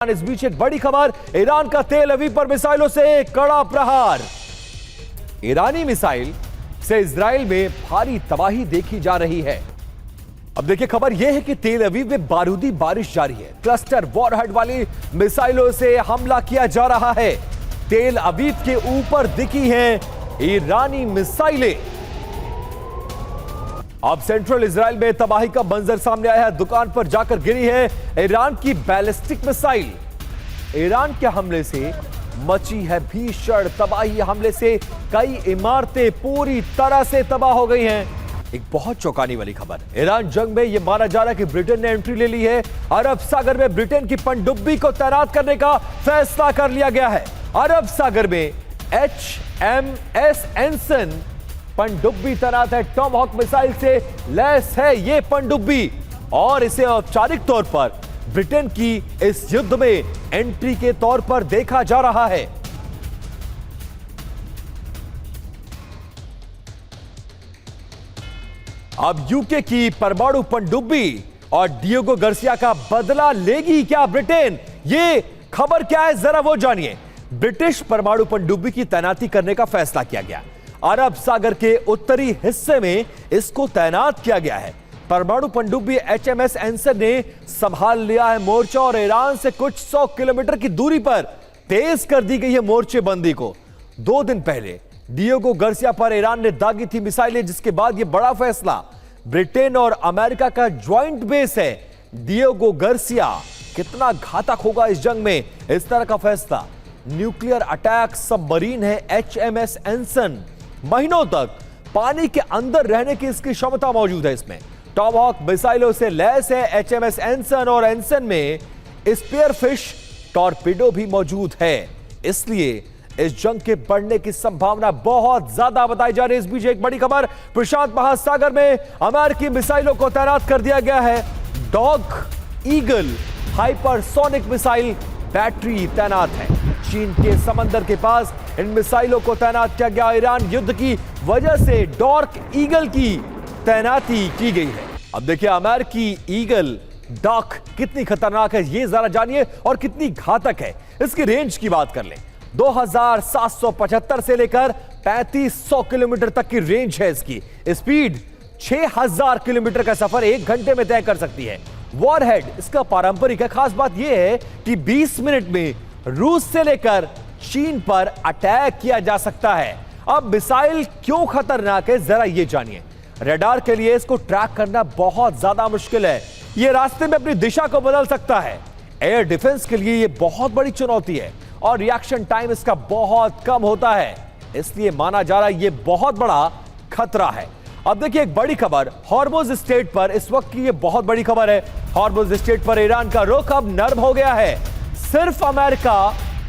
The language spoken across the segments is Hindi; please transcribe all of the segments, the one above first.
इस बीच एक बड़ी खबर, ईरान का तेल अवीव पर मिसाइलों से कड़ा प्रहार। ईरानी मिसाइल से इजराइल में भारी तबाही देखी जा रही है। अब देखिए, खबर यह है कि तेल अवीव में बारूदी बारिश जारी है। क्लस्टर वॉरहेड वाली मिसाइलों से हमला किया जा रहा है। तेल अवीव के ऊपर दिखी हैं ईरानी मिसाइलें। अब सेंट्रल इजराइल में तबाही का मंजर सामने आया है। दुकान पर जाकर गिरी है ईरान की बैलिस्टिक मिसाइल। ईरान के हमले से मची है भीषण तबाही। हमले से कई इमारतें पूरी तरह से तबाह हो गई हैं। एक बहुत चौंकाने वाली खबर, ईरान जंग में यह माना जा रहा है कि ब्रिटेन ने एंट्री ले ली है। अरब सागर में ब्रिटेन की पनडुब्बी को तैनात करने का फैसला कर लिया गया है। अरब सागर में HMS एंसन पनडुब्बी तैनात है। टॉमहॉक मिसाइल से लैस है यह पनडुब्बी और इसे औपचारिक तौर पर ब्रिटेन की इस युद्ध में एंट्री के तौर पर देखा जा रहा है। अब यूके की परमाणु पनडुब्बी और डिएगो गार्सिया का बदला लेगी क्या ब्रिटेन? ये खबर क्या है, जरा वो जानिए। ब्रिटिश परमाणु पनडुब्बी की तैनाती करने का फैसला किया गया। अरब सागर के उत्तरी हिस्से में इसको तैनात किया गया है। परमाणु पनडुब्बी HMS एंसन ने संभाल लिया है मोर्चा और ईरान से कुछ 100 किलोमीटर की दूरी पर तेज कर दी गई है मोर्चेबंदी को। 2 दिन पहले डिएगो गार्सिया पर ईरान ने दागी थी मिसाइलें, जिसके बाद यह बड़ा फैसला। ब्रिटेन और अमेरिका का ज्वाइंट बेस है डिएगो गार्सिया। कितना घातक होगा इस जंग में इस तरह का फैसला। न्यूक्लियर अटैक सबमरीन है HMS एंसन। महीनों तक पानी के अंदर रहने की इसकी क्षमता मौजूद है। इसमें टॉमहॉक मिसाइलों से लैस है HMS एंसन और एंसन में स्पीयरफिश टॉर्पीडो भी मौजूद है। इसलिए इस जंग के बढ़ने की संभावना बहुत ज्यादा बताई जा रही है। इस बीच एक बड़ी खबर, प्रशांत महासागर में अमेरिकी मिसाइलों को तैनात कर दिया गया है। Dog eagle hypersonic missile battery तैनात है। चीन के समंदर के पास इन मिसाइलों को तैनात किया गया। ईरान युद्ध की वजह से डॉर्क ईगल की तैनाती की गई है। अब देखिए, अमेरिकी ईगल डॉक कितनी खतरनाक है ये जरा जानिए और कितनी घातक है। इसकी रेंज की बात कर लें, 2775 से लेकर 3500 किलोमीटर तक की रेंज है इसकी। स्पीड 6000 किलोमीटर का सफर 1 घंटे में तय कर सकती है। वॉरहेड इसका पारंपरिक है। खास बात यह है कि 20 मिनट में रूस से लेकर चीन पर अटैक किया जा सकता है। अब मिसाइल क्यों खतरनाक है जरा ये जानिए। रडार के लिए इसको ट्रैक करना बहुत ज्यादा मुश्किल है। यह रास्ते में अपनी दिशा को बदल सकता है। एयर डिफेंस के लिए यह बहुत बड़ी चुनौती है और रिएक्शन टाइम इसका बहुत कम होता है। इसलिए माना जा रहा है यह बहुत बड़ा खतरा है। अब देखिए, एक बड़ी खबर, हॉर्मुज स्ट्रेट पर इस वक्त की यह बहुत बड़ी खबर है। हॉर्मुज स्ट्रेट पर ईरान का रुख अब नर्म हो गया है। सिर्फ अमेरिका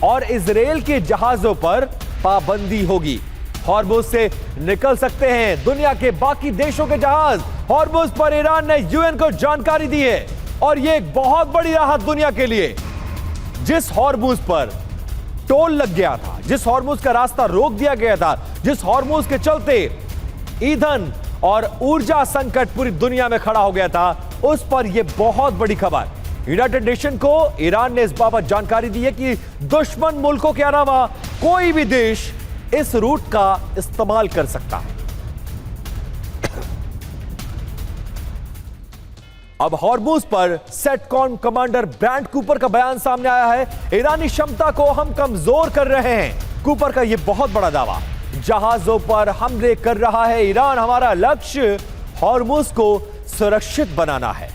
और इजराइल के जहाजों पर पाबंदी होगी। हॉर्मुज से निकल सकते हैं दुनिया के बाकी देशों के जहाज। हॉर्मुज पर ईरान ने यूएन को जानकारी दी है और यह एक बहुत बड़ी राहत दुनिया के लिए। जिस हॉर्मुज पर टोल लग गया था, जिस हॉर्मुज का रास्ता रोक दिया गया था, जिस हॉर्मुज के चलते ईंधन और ऊर्जा संकट पूरी दुनिया में खड़ा हो गया था, उस पर यह बहुत बड़ी खबर। यूनाइटेड नेशन को ईरान ने इस बाबत जानकारी दी है कि दुश्मन मुल्कों के अलावा कोई भी देश इस रूट का इस्तेमाल कर सकता है। अब हॉर्मुज पर सेटकॉम कमांडर ब्रैंड कूपर का बयान सामने आया है। ईरानी क्षमता को हम कमजोर कर रहे हैं। कूपर का यह बहुत बड़ा दावा। जहाजों पर हमले कर रहा है ईरान। हमारा लक्ष्य हॉर्मुज को सुरक्षित बनाना है।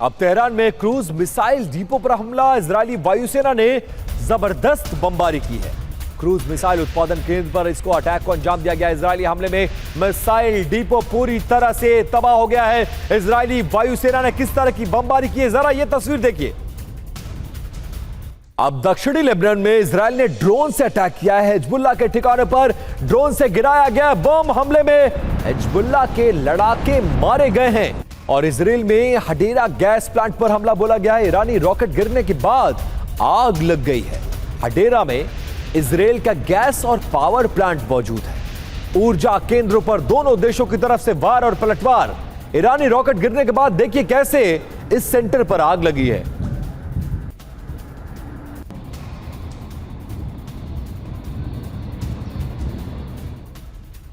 अब तेहरान में क्रूज मिसाइल डिपो पर हमला। इजरायली वायुसेना ने जबरदस्त बमबारी की है। क्रूज मिसाइल उत्पादन केंद्र पर इसको अटैक को अंजाम दिया गया। इजरायली हमले में मिसाइल डिपो पूरी तरह से तबाह हो गया है। इजरायली वायुसेना ने किस तरह की बमबारी की है जरा ये तस्वीर देखिए। अब दक्षिणी लेबनान में इजरायल ने ड्रोन से अटैक किया है। हिजबुल्लाह के ठिकाने पर ड्रोन से गिराया गया बम हमले में हिजबुल्लाह के लड़ाके मारे गए हैं। और इजरायल में हडेरा गैस प्लांट पर हमला बोला गया है। ईरानी रॉकेट गिरने के बाद आग लग गई है। हडेरा में इजरायल का गैस और पावर प्लांट मौजूद है। ऊर्जा केंद्रों पर दोनों देशों की तरफ से वार और पलटवार। ईरानी रॉकेट गिरने के बाद देखिए कैसे इस सेंटर पर आग लगी है।